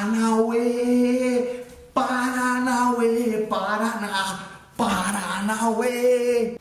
Paranauê, Paranauê, Paraná, Paranauê.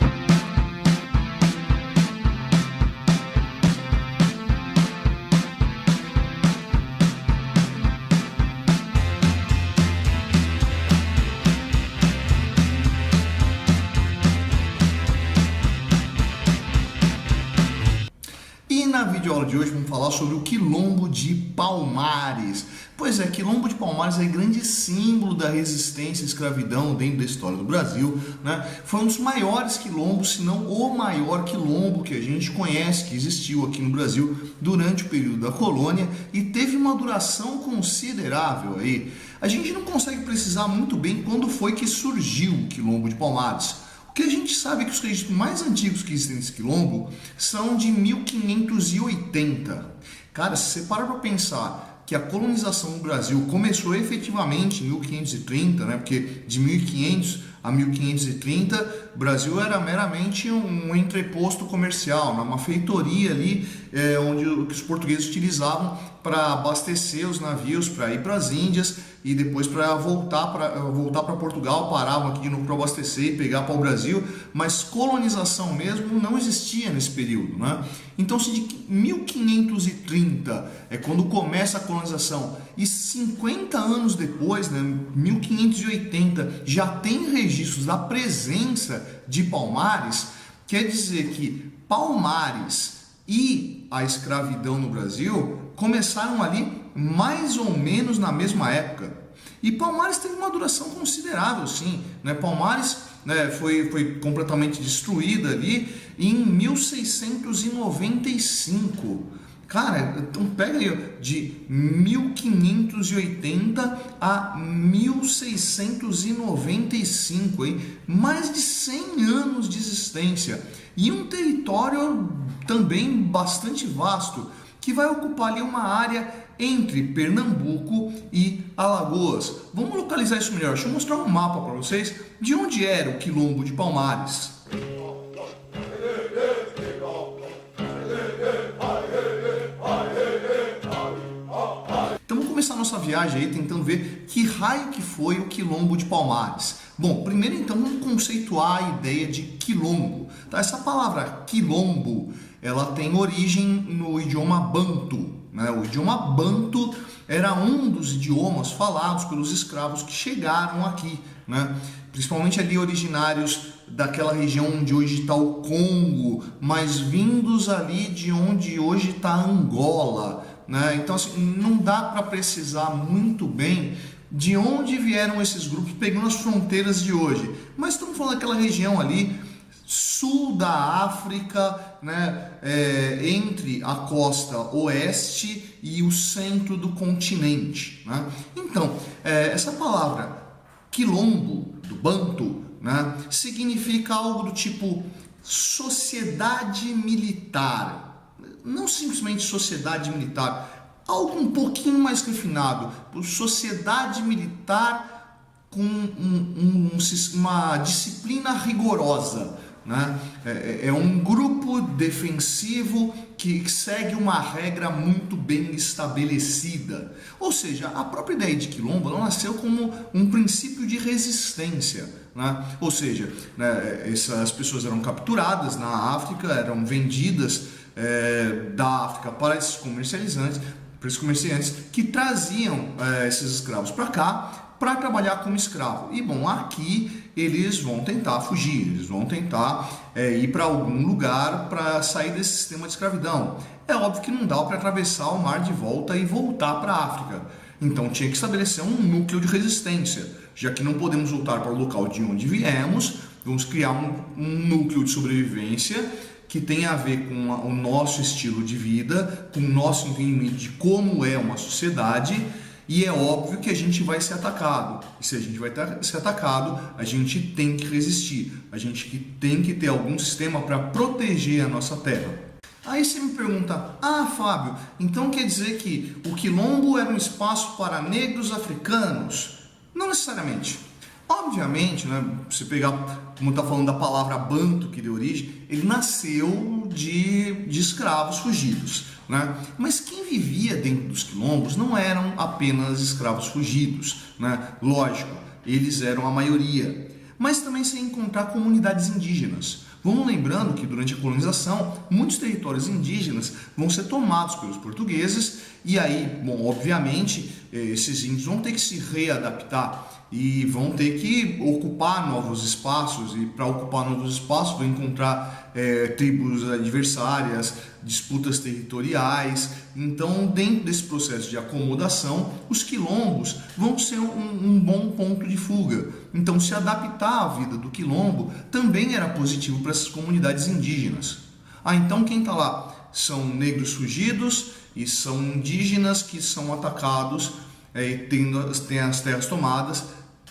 E na videoaula de hoje vamos falar sobre o Quilombo de Palmares. Pois é, Quilombo de Palmares é grande símbolo da resistência à escravidão dentro da história do Brasil, né? Foi um dos maiores quilombos, se não o maior quilombo que a gente conhece, que existiu aqui no Brasil durante o período da colônia e teve uma duração considerável aí. A gente não consegue precisar muito bem quando foi que surgiu o Quilombo de Palmares. O que a gente sabe é que os registros mais antigos que existem nesse quilombo são de 1580. Cara, se você parar para pensar que a colonização do Brasil começou efetivamente em 1530, né? Porque de 1500 a 1530 o Brasil era meramente um entreposto comercial, uma feitoria ali onde os portugueses utilizavam para abastecer os navios para ir para as Índias e depois para voltar para Portugal, paravam aqui de novo para abastecer e pegar para o Brasil, mas colonização mesmo não existia nesse período, né? Então, se de 1530 é quando começa a colonização e 50 anos depois, né, 1580, já tem registros da presença de Palmares, quer dizer que Palmares e a escravidão no Brasil começaram ali mais ou menos na mesma época. E Palmares teve uma duração considerável, sim, né? Palmares, né, foi completamente destruída ali em 1695. Cara, então pega aí, de 1580 a 1695, hein? Mais de 100 anos de existência. E um território também bastante vasto, que vai ocupar ali uma área entre Pernambuco e Alagoas. Vamos localizar isso melhor. Deixa eu mostrar um mapa para vocês de onde era o Quilombo de Palmares. Então vamos começar a nossa viagem aí tentando ver que raio que foi o Quilombo de Palmares. Bom, primeiro então vamos conceituar a ideia de quilombo. Tá? Essa palavra quilombo, ela tem origem no idioma banto, né? O idioma banto era um dos idiomas falados pelos escravos que chegaram aqui, né? Principalmente ali originários daquela região onde hoje está o Congo, mas vindos ali de onde hoje está Angola, né? Então assim, não dá para precisar muito bem de onde vieram esses grupos pegando as fronteiras de hoje, mas estamos falando daquela região ali sul da África, né, entre a costa oeste e o centro do continente, né? Então, essa palavra quilombo, do banto, né, significa algo do tipo sociedade militar, não simplesmente sociedade militar, algo um pouquinho mais refinado, sociedade militar com uma disciplina rigorosa, né? É um grupo defensivo que segue uma regra muito bem estabelecida. Ou seja, a própria ideia de quilombo ela nasceu como um princípio de resistência, né? Ou seja, né, essas pessoas eram capturadas na África, eram vendidas da África para esses comerciantes que traziam esses escravos para cá para trabalhar como escravo. E bom, aqui eles vão tentar fugir, eles vão tentar ir para algum lugar para sair desse sistema de escravidão. É óbvio que não dá para atravessar o mar de volta e voltar para a África. Então tinha que estabelecer um núcleo de resistência. Já que não podemos voltar para o local de onde viemos, vamos criar um núcleo de sobrevivência que tem a ver com o nosso estilo de vida, com o nosso entendimento de como é uma sociedade. E é óbvio que a gente vai ser atacado. E se a gente vai ser atacado, a gente tem que resistir. A gente tem que ter algum sistema para proteger a nossa terra. Aí você me pergunta, Fábio, então quer dizer que o quilombo era um espaço para negros africanos? Não necessariamente. Obviamente, né, você pegar, como está falando da palavra banto que deu origem, ele nasceu de escravos fugidos. né? Mas quem vivia dentro dos quilombos não eram apenas escravos fugidos, né? Lógico, eles eram a maioria, mas também se encontrar comunidades indígenas. Vamos lembrando que durante a colonização, muitos territórios indígenas vão ser tomados pelos portugueses e aí, bom, obviamente, esses índios vão ter que se readaptar e vão ter que ocupar novos espaços, e para ocupar novos espaços vão encontrar tribos adversárias, disputas territoriais. Então, dentro desse processo de acomodação, os quilombos vão ser um bom ponto de fuga. Então, se adaptar à vida do quilombo também era positivo para essas comunidades indígenas. Então quem está lá são negros fugidos e são indígenas que são atacados e têm as terras tomadas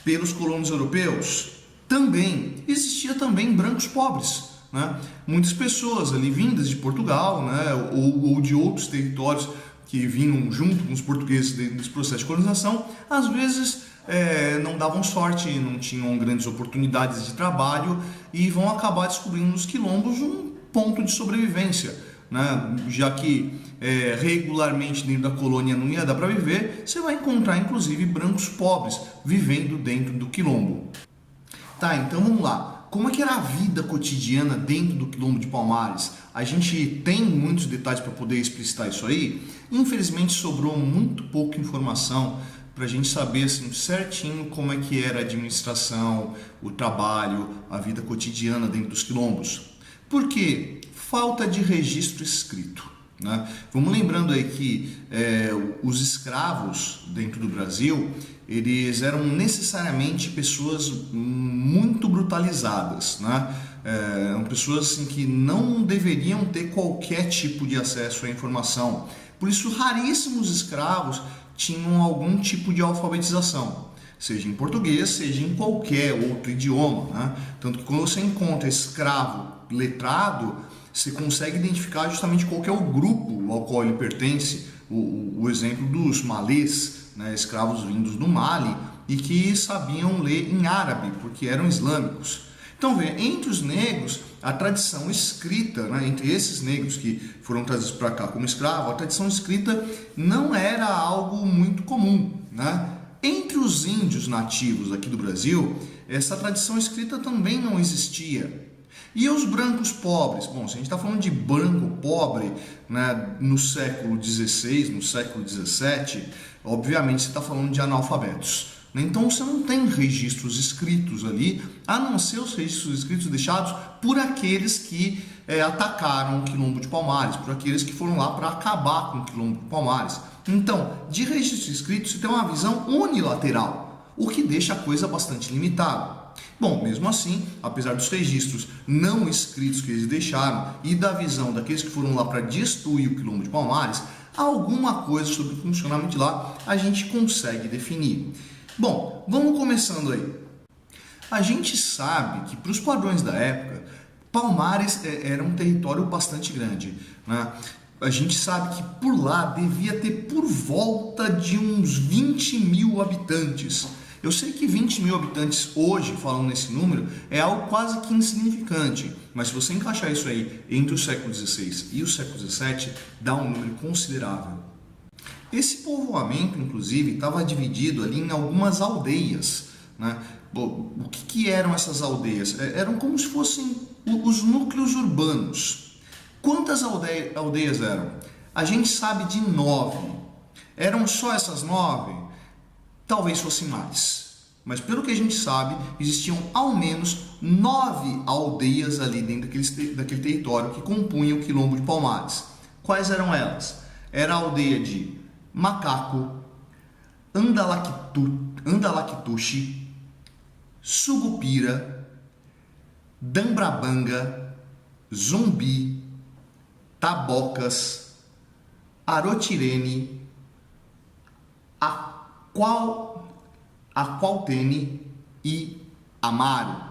pelos colonos europeus. Também existia também brancos pobres, né? Muitas pessoas ali vindas de Portugal, né? ou de outros territórios que vinham junto com os portugueses dentro desse processo de colonização, às vezes não davam sorte, não tinham grandes oportunidades de trabalho e vão acabar descobrindo nos quilombos um ponto de sobrevivência, né? Já que regularmente dentro da colônia não ia dar para viver, você vai encontrar inclusive brancos pobres vivendo dentro do quilombo. Tá, então vamos lá. Como é que era a vida cotidiana dentro do quilombo de Palmares? A gente tem muitos detalhes para poder explicitar isso aí. Infelizmente sobrou muito pouca informação para a gente saber assim, certinho como é que era a administração, o trabalho, a vida cotidiana dentro dos quilombos. Por quê? Falta de registro escrito, né? Vamos lembrando aí que os escravos dentro do Brasil, eles eram necessariamente pessoas muito brutalizadas, né? Eram pessoas assim, que não deveriam ter qualquer tipo de acesso à informação. Por isso, raríssimos escravos tinham algum tipo de alfabetização, seja em português, seja em qualquer outro idioma, né? Tanto que quando você encontra escravo letrado, você consegue identificar justamente qual que é o grupo ao qual ele pertence. O exemplo dos malês, né? Escravos vindos do Mali e que sabiam ler em árabe, porque eram islâmicos. Então, entre os negros, a tradição escrita, né, entre esses negros que foram trazidos para cá como escravos, a tradição escrita não era algo muito comum, né? Entre os índios nativos aqui do Brasil, essa tradição escrita também não existia. E os brancos pobres? Bom, se a gente está falando de branco pobre, né, no século XVI, no século XVII, obviamente você está falando de analfabetos. Então você não tem registros escritos ali, a não ser os registros escritos deixados por aqueles que atacaram o quilombo de Palmares, por aqueles que foram lá para acabar com o quilombo de Palmares. Então, de registro escrito, você tem uma visão unilateral, o que deixa a coisa bastante limitada. Bom, mesmo assim, apesar dos registros não escritos que eles deixaram e da visão daqueles que foram lá para destruir o quilombo de Palmares, alguma coisa sobre o funcionamento de lá a gente consegue definir. Bom, vamos começando aí. A gente sabe que, para os padrões da época, Palmares era um território bastante grande, né? A gente sabe que por lá devia ter por volta de uns 20 mil habitantes. Eu sei que 20 mil habitantes hoje, falando nesse número, é algo quase que insignificante, mas se você encaixar isso aí entre o século XVI e o século XVII, dá um número considerável. Esse povoamento, inclusive, estava dividido ali em algumas aldeias, né? O que eram essas aldeias? Eram como se fossem os núcleos urbanos. Quantas aldeias eram? A gente sabe de 9. Eram só essas 9? Talvez fossem mais. Mas pelo que a gente sabe, existiam ao menos 9 aldeias ali dentro daquele território que compunham o quilombo de Palmares. Quais eram elas? Era a aldeia de Macaco, Andalactuxi, Sugupira, Dambrabanga, Zumbi, Tabocas, Arotirene, Aqualtene e Amaro.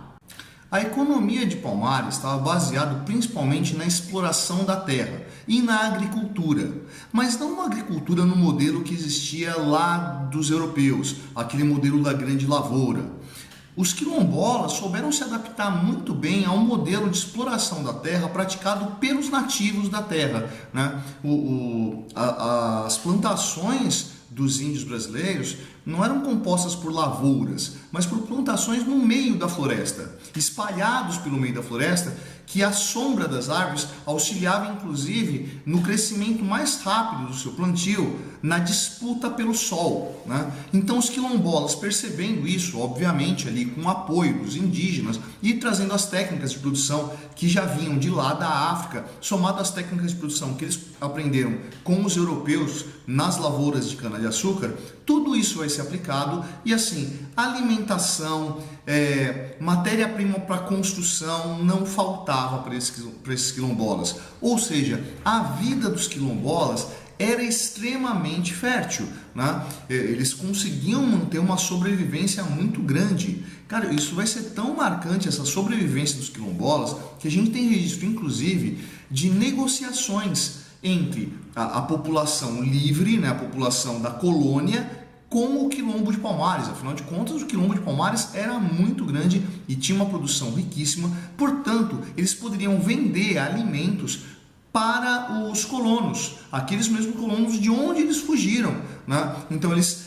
A economia de Palmares estava baseada principalmente na exploração da terra e na agricultura, mas não uma agricultura no modelo que existia lá dos europeus, aquele modelo da grande lavoura. Os quilombolas souberam se adaptar muito bem ao modelo de exploração da terra praticado pelos nativos da terra, né? As plantações dos índios brasileiros não eram compostas por lavouras, mas por plantações no meio da floresta, espalhados pelo meio da floresta, que a sombra das árvores auxiliava inclusive no crescimento mais rápido do seu plantio, na disputa pelo sol, né? Então os quilombolas, percebendo isso, obviamente ali com o apoio dos indígenas e trazendo as técnicas de produção que já vinham de lá da África, somado às técnicas de produção que eles aprenderam com os europeus nas lavouras de cana-de-açúcar, tudo isso vai ser aplicado e assim, alimentação, matéria-prima para construção não faltava para esses quilombolas. Ou seja, a vida dos quilombolas era extremamente fértil, né? Eles conseguiam manter uma sobrevivência muito grande. Cara, isso vai ser tão marcante, essa sobrevivência dos quilombolas, que a gente tem registro, inclusive, de negociações entre a população livre, né, a população da colônia, com o Quilombo de Palmares. Afinal de contas, o Quilombo de Palmares era muito grande e tinha uma produção riquíssima, portanto, eles poderiam vender alimentos para os colonos, aqueles mesmos colonos de onde eles fugiram, né? Então eles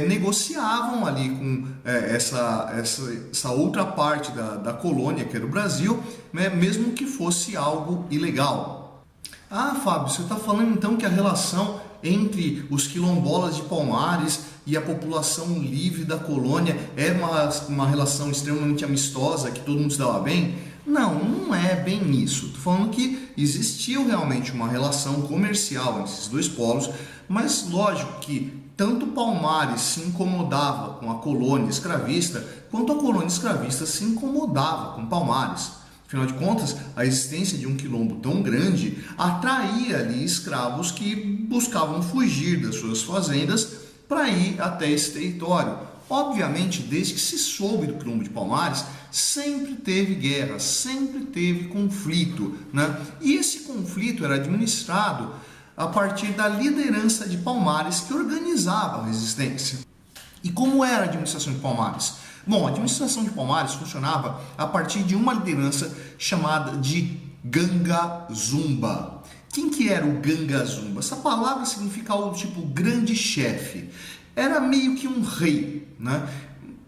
negociavam ali com essa outra parte da colônia, que era o Brasil, né, mesmo que fosse algo ilegal. Ah, Fábio, você está falando então que a relação entre os quilombolas de Palmares e a população livre da colônia era uma relação extremamente amistosa, que todo mundo se dava bem? Não, não é bem isso. Estou falando que existiu realmente uma relação comercial entre esses dois polos, mas lógico que tanto Palmares se incomodava com a colônia escravista, quanto a colônia escravista se incomodava com Palmares. Afinal de contas, a existência de um quilombo tão grande atraía ali escravos que buscavam fugir das suas fazendas para ir até esse território. Obviamente, desde que se soube do Quilombo de Palmares, sempre teve guerra, sempre teve conflito, né? E esse conflito era administrado a partir da liderança de Palmares, que organizava a resistência. E como era a administração de Palmares? Bom, a administração de Palmares funcionava a partir de uma liderança chamada de Ganga Zumba. Quem que era o Ganga Zumba? Essa palavra significa algo tipo grande chefe. Era meio que um rei, né?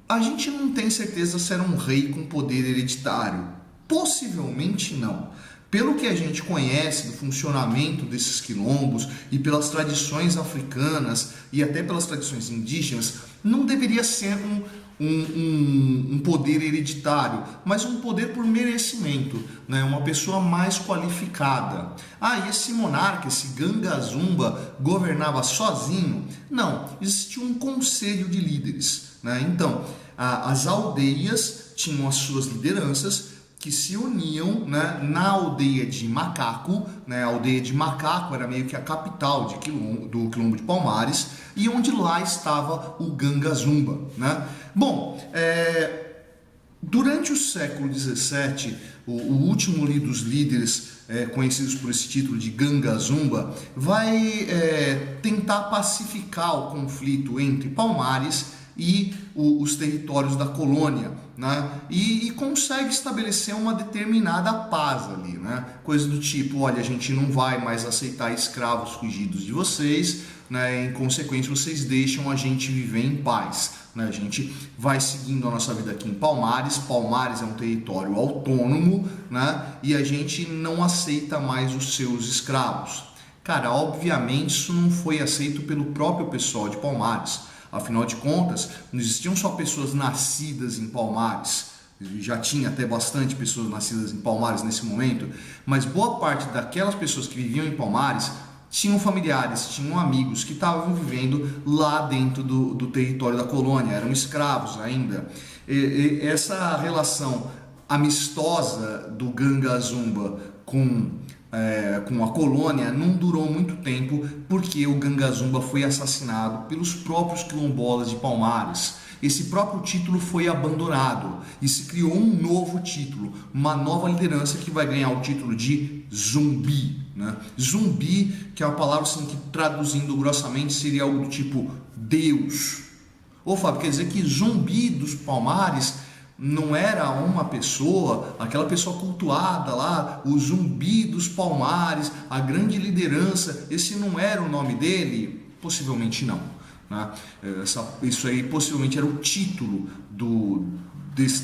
A gente não tem certeza se era um rei com poder hereditário. Possivelmente não. Pelo que a gente conhece do funcionamento desses quilombos e pelas tradições africanas e até pelas tradições indígenas, não deveria ser um poder hereditário, mas um poder por merecimento, né? Uma pessoa mais qualificada. Ah, e esse monarca, esse Ganga Zumba, governava sozinho? Não, existia um conselho de líderes, né? Então, as aldeias tinham as suas lideranças que se uniam, né, na aldeia de Macaco, né? A aldeia de Macaco era meio que a capital do Quilombo de Palmares, e onde lá estava o Ganga Zumba, né? Bom, durante o século XVII, o último dos líderes conhecidos por esse título de Ganga Zumba vai tentar pacificar o conflito entre Palmares e os territórios da colônia, né? E consegue estabelecer uma determinada paz ali, né? Coisa do tipo, olha, a gente não vai mais aceitar escravos fugidos de vocês, né? Em consequência, vocês deixam a gente viver em paz, né? A gente vai seguindo a nossa vida aqui em Palmares. Palmares é um território autônomo, né? E a gente não aceita mais os seus escravos. Cara, obviamente isso não foi aceito pelo próprio pessoal de Palmares. Afinal de contas, não existiam só pessoas nascidas em Palmares, já tinha até bastante pessoas nascidas em Palmares nesse momento, mas boa parte daquelas pessoas que viviam em Palmares tinham familiares, tinham amigos que estavam vivendo lá dentro do território da colônia, eram escravos ainda. E essa relação amistosa do Ganga Zumba com a colônia não durou muito tempo, porque o Ganga Zumba foi assassinado pelos próprios quilombolas de Palmares. Esse próprio título foi abandonado e se criou um novo título, uma nova liderança que vai ganhar o título de Zumbi, né? Zumbi, que é uma palavra assim, que traduzindo grossamente seria algo do tipo Deus. Ô Fábio, quer dizer que Zumbi dos Palmares não era uma pessoa, aquela pessoa cultuada lá, o Zumbi dos Palmares, a grande liderança, esse não era o nome dele? Possivelmente não, né? Isso aí possivelmente era o título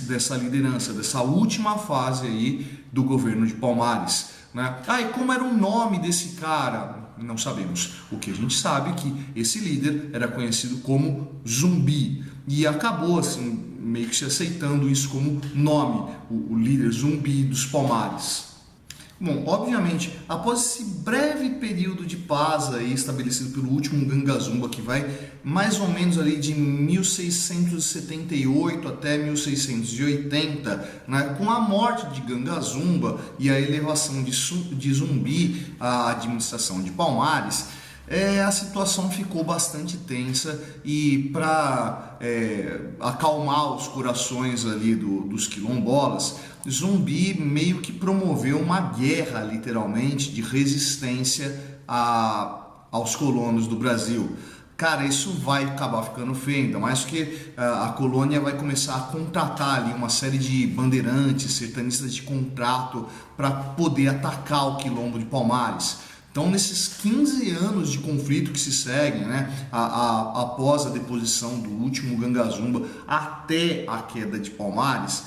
dessa liderança, dessa última fase aí do governo de Palmares, né? E como era o nome desse cara? Não sabemos. O que a gente sabe é que esse líder era conhecido como Zumbi e acabou assim meio que se aceitando isso como nome, o líder Zumbi dos Palmares. Bom, obviamente, após esse breve período de paz aí estabelecido pelo último Gangazumba, que vai mais ou menos ali de 1678 até 1680, né, com a morte de Gangazumba e a elevação de Zumbi à administração de Palmares, a situação ficou bastante tensa e para acalmar os corações ali dos quilombolas, Zumbi meio que promoveu uma guerra, literalmente, de resistência aos colonos do Brasil. Cara, isso vai acabar ficando feio, ainda mais que a colônia vai começar a contratar ali uma série de bandeirantes, sertanistas de contrato para poder atacar o quilombo de Palmares. Então, nesses 15 anos de conflito que se seguem, né, após a deposição do último Gangazumba até a queda de Palmares,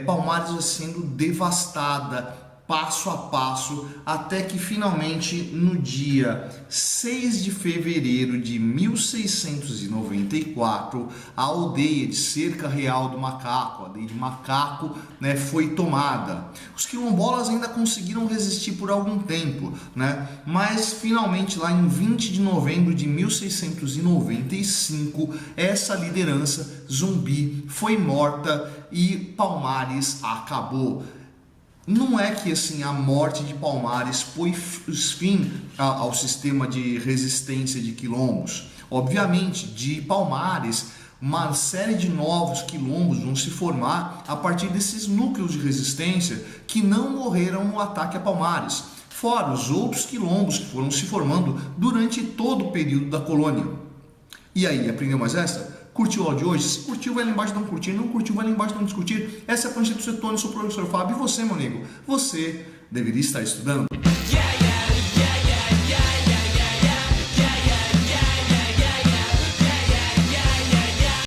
Palmares vai sendo devastada passo a passo, até que finalmente no dia 6 de fevereiro de 1694, a aldeia de Cerca Real do Macaco, a aldeia de Macaco, né, foi tomada. Os quilombolas ainda conseguiram resistir por algum tempo, né, mas finalmente lá em 20 de novembro de 1695, essa liderança Zumbi foi morta e Palmares acabou. Não é que assim a morte de Palmares pôs fim ao sistema de resistência de quilombos. Obviamente, de Palmares, uma série de novos quilombos vão se formar a partir desses núcleos de resistência que não morreram no ataque a Palmares, fora os outros quilombos que foram se formando durante todo o período da colônia. E aí, aprendeu mais essa? Curtiu o áudio de hoje? Se curtiu, vai lá embaixo dar um curtir. Não curtiu, vai lá embaixo dar um discutir. Essa é a Plancheta do Setônio, sou o professor Fábio. E você, meu amigo? Você deveria estar estudando?